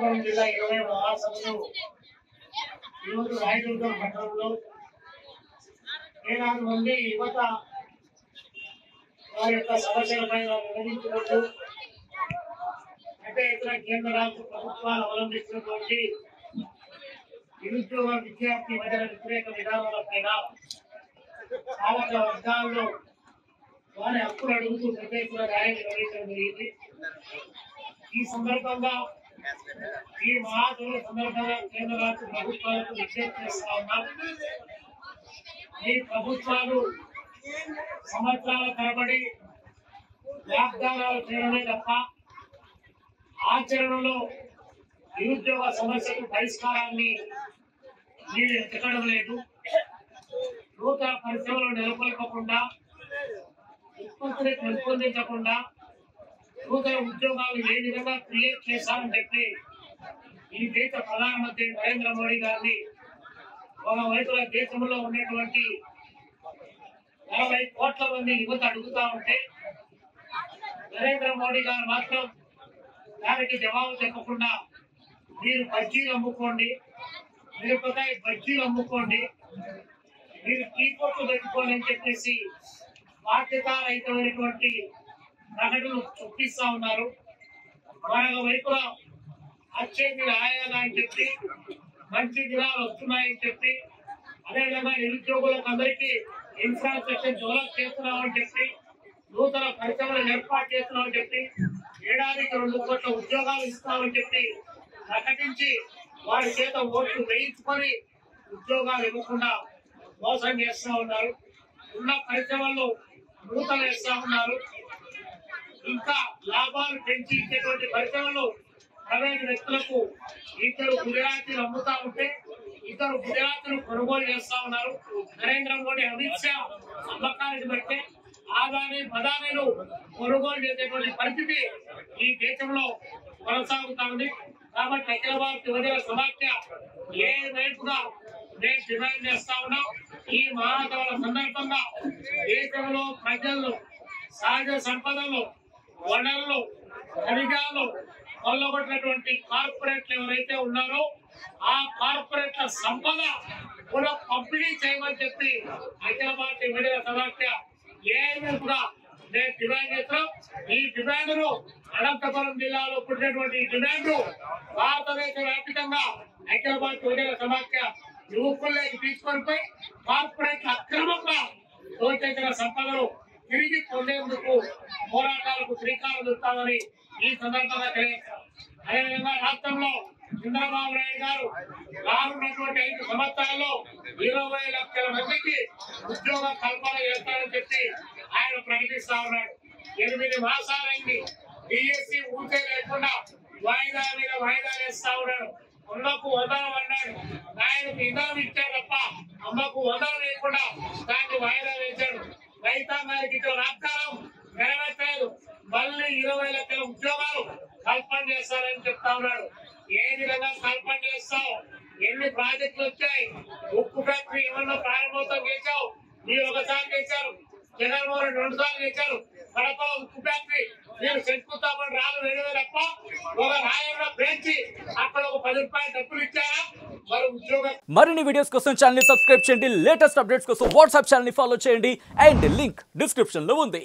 అనంతపురం జిల్లా 20వ మహాసభలో ఈరోజు రాయదుర్గం పట్టణంలో వేలాది మంది యువత వారి యొక్క సమస్యలపై వివరించుకుంటూ అంటే ఇతర కేంద్ర రాష్ట్ర ప్రభుత్వాలు అవలంబిస్తున్నటువంటి నిరుద్యోగ విద్యార్థి ప్రజల వ్యతిరేక విధానాలపైన పాలక వర్గాల్లో వారి హక్కులు అడుగుతూ ప్రత్యేక ర్యాలీ నిర్వహించడం జరిగింది. ఈ సందర్భంగా ఈ మహాసభల సందర్భంగా కేంద్ర రాష్ట్ర ప్రభుత్వాలకు విజ్ఞప్తి చేస్తా ఉన్నాం. ఈ ప్రభుత్వాలు సంవత్సరాల తరబడి వాగ్దానాలు చేయడమే తప్ప ఆచరణలో నిరుద్యోగ సమస్యకు పరిష్కారాన్ని మీరు ఎత్తడం లేదు. నూతన పరిశ్రమలు నెలకొల్పకుండా, ఉత్పత్తిని పెంపొందించకుండా నూతన ఉద్యోగాలు ఏ విధంగా క్రియేట్ చేశారని చెప్పి ఈ దేశ ప్రధానమంత్రి నరేంద్ర మోడీ గారిని ఒకవైపున దేశంలో ఉన్నటువంటి 40 కోట్ల మంది యువత అడుగుతా ఉంటే నరేంద్ర మోడీ గారు మాత్రం దానికి జవాబు చెప్పకుండా మీరు బజ్జీలు అమ్ముకోండి, మిరపకాయ బజ్జీలు అమ్ముకోండి, మీరు టీ కొట్లు పెట్టుకోండి అని చెప్పేసి బాధ్యతారహితమైనటువంటి ప్రకటనలు చూపిస్తా ఉన్నారు. మరొక వైపున వచ్చే మీరు ఆయాలా అని చెప్పి మంచి దినాలు వస్తున్నాయని చెప్పి అదేవిధంగా నిరుద్యోగులకు అందరికీ ఇన్ఫ్రాస్ట్రక్చర్ డెవలప్ చేస్తున్నామని చెప్పి నూతన పరిశ్రమలు ఏర్పాటు చేస్తున్నామని చెప్పి ఏడాదికి 2 కోట్ల ఉద్యోగాలు ఇస్తామని చెప్పి ప్రకటించి వారి చేత ఓట్లు వేయించుకొని ఉద్యోగాలు ఇవ్వకుండా మోసం చేస్తా ఉన్నారు. ఉన్న పరిశ్రమల్లో నూతన వేస్తా ఉన్నారు. ఇంకా లాభాలు పెంచి ఇచ్చేటువంటి పరిశ్రమలు ప్రైవేట్ వ్యక్తులకు ఇద్దరు గుజరాతీలు అమ్ముతా ఉంటే ఇద్దరు గుజరాతీలు కొనుగోలు చేస్తా ఉన్నారు. నరేంద్ర మోడీ, అమిత్ షా అమ్మకానికి పెడితే ఆదాని బదానీలు కొనుగోలు చేసేటువంటి పరిస్థితి ఈ దేశంలో కొనసాగుతా ఉంది. కాబట్టి అఖిల భారత యువజన సమాఖ్య ఏ వైపుగా నేను డిమాండ్ చేస్తా ఉన్నాం. ఈ మహాసభల సందర్భంగా దేశంలో ప్రజలు సహజ సంపదలు, వనరులు, ఖనిజాలు కొల్లగొట్టినటువంటి కార్పొరేట్లు ఎవరైతే ఉన్నారో ఆ కార్పొరేట్ల సంపద కూడా పంపిణీ చేయమని చెప్పి అఖిల భారత యువజన సమాఖ్య ఏ వైపుగా నేను డిమాండ్ చేస్తున్నాం. ఈ డిమాండ్ను అనంతపురం జిల్లాలో పుట్టినటువంటి ఈ డిమాండ్ భారతదేశ వ్యాప్తంగా అఖిల భారత యువజన సమాఖ్య యువకుల్లోకి తీసుకొని పోయి కార్పొరేట్ల అక్రమంగా దోచేసిన సంపదను తిరిగి పొందేందుకు పోరాటాలకు శ్రీకారం చుట్టామని ఈ సందర్భంగా తెలియజేస్తారు. అదేవిధంగా రాష్ట్రంలో చంద్రబాబు నాయుడు గారు రానున్నటువంటి 5 సంవత్సరాల్లో 20 లక్షల మందికి ఉద్యోగ కల్పన చేస్తారని చెప్పి ఆయన ప్రకటిస్తా ఉన్నాడు. 8 మాసాలైంది. డిఎస్సి ఊసే లేకుండా వాయిదా మీద వాయిదా వేస్తా ఉన్నాడు. అమ్మకు వదనం అన్నాడు, ఆయనకు ఇంధనం ఇచ్చాడు తప్ప అమ్మకు వదనం లేకుండా దాన్ని వాయిదా వేశాడు. రైతాంగానికి ఇచ్చిన వాగ్దానం నెరవేర్చలేదు. మళ్ళీ 20 లక్షల ఉద్యోగాలు కల్పన చేస్తారని చెప్తా ఉన్నాడు. ఏ విధంగా కల్పన చేస్తావు? ఎన్ని ప్రాజెక్టులు వచ్చాయి? ఉక్కు ఫ్యాక్టరీ ఏమన్నా ప్రారంభోత్సవం చేశావు? మీరు ఒకసారి చేశారు, జగన్మోహన్ 2 సార్లు చేశారు. కడప ఉక్కు ఫ్యాక్టరీ మీరు శంకుస్థాపన రాళ్ళు వేయడమే తప్ప ఒక రాయన్న పెంచి అక్కడ ఒక 10 రూపాయలు డబ్బులు ఇచ్చారా? మరి ఉద్యోగం. మరిన్ని వీడియోస్ కోసం ఛానల్ ని సబ్స్క్రైబ్ చేయండి. లేటెస్ట్ అప్డేట్స్ కోసం వాట్సాప్ ఛానల్ ని ఫాలో చేయండి. అండ్ లింక్ డిస్క్రిప్షన్ లో ఉంది.